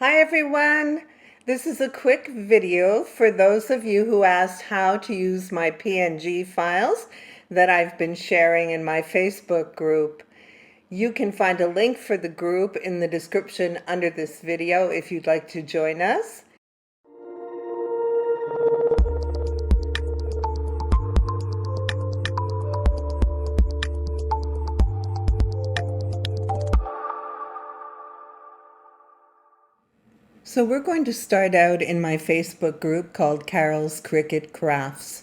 Hi everyone! This is a quick video for those of you who asked how to use my PNG files that I've been sharing in my Facebook group. You can find a link for the group in the description under this video if you'd like to join us. So we're going to start out in my Facebook group called Carol's Cricut Crafts.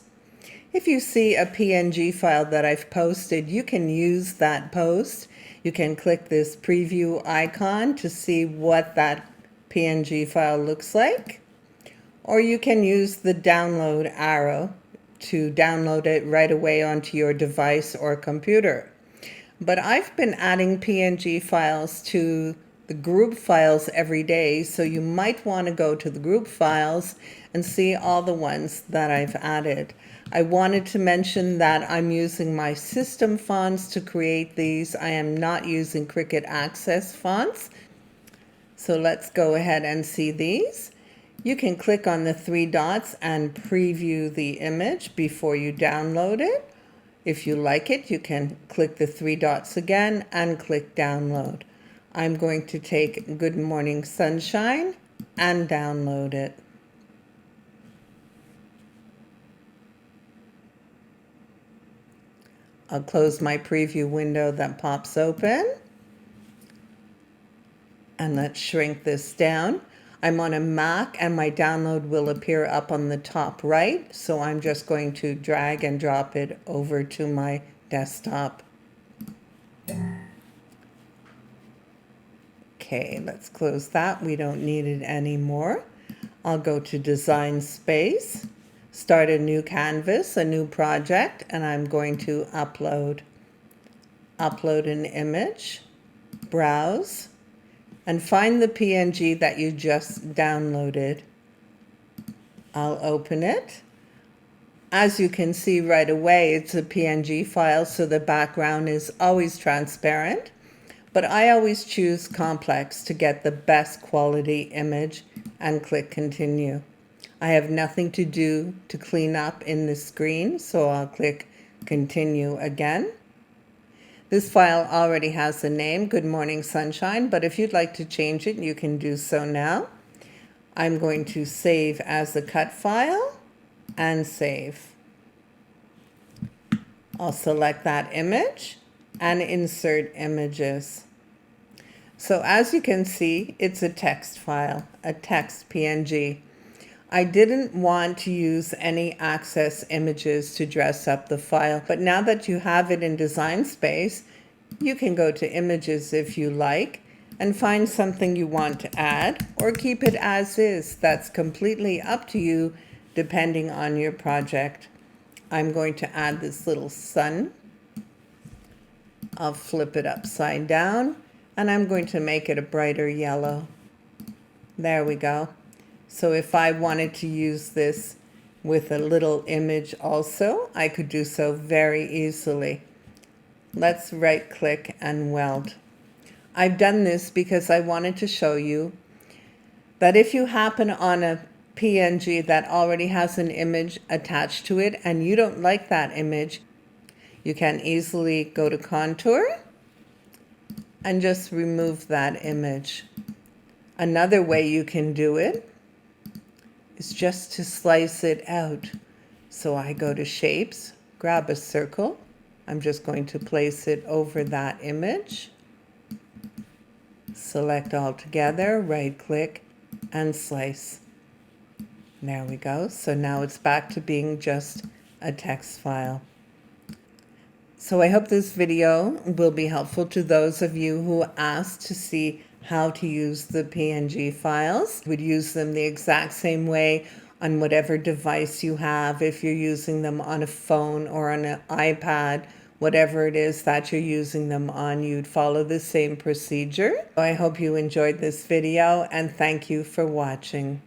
If you see a PNG file that I've posted, you can use that post. You can click this preview icon to see what that PNG file looks like. Or you can use the download arrow to download it right away onto your device or computer. But I've been adding PNG files to the group files every day, so you might want to go to the group files and see all the ones that I've added. I wanted to mention that I'm using my system fonts to create these. I am not using Cricut Access fonts. So let's go ahead and see these. You can click on the three dots and preview the image before you download it. If you like it, you can click the three dots again and click download. I'm going to take Good Morning Sunshine and download it. I'll close my preview window that pops open. And let's shrink this down. I'm on a Mac and my download will appear up on the top right. So I'm just going to drag and drop it over to my desktop. Okay, let's close that. We don't need it anymore. I'll go to Design Space, start a new canvas, a new project, and I'm going to upload an image, browse, and find the PNG that you just downloaded. I'll open it. As you can see right away, it's a PNG file, so the background is always transparent. But I always choose complex to get the best quality image and click continue. I have nothing to do to clean up in the screen, so I'll click continue again. This file already has the name Good Morning Sunshine, but if you'd like to change it, you can do so now. I'm going to save as a cut file and save. I'll select that image and insert images. So as you can see, it's a text file, a text PNG. I didn't want to use any access images to dress up the file, but now that you have it in Design Space, you can go to Images if you like and find something you want to add or keep it as is. That's completely up to you depending on your project. I'm going to add this little sun. I'll flip it upside down and I'm going to make it a brighter yellow. There we go. So if I wanted to use this with a little image also, I could do so very easily. Let's right click and weld. I've done this because I wanted to show you that if you happen on a PNG that already has an image attached to it and you don't like that image, you can easily go to Contour and just remove that image. Another way you can do it is just to slice it out. So I go to Shapes, grab a circle. I'm just going to place it over that image. Select all together, right click, and slice. There we go. So now it's back to being just a text file. So I hope this video will be helpful to those of you who asked to see how to use the PNG files. Would use them the exact same way on whatever device you have. If you're using them on a phone or on an iPad, whatever it is that you're using them on, you'd follow the same procedure. I hope you enjoyed this video and thank you for watching.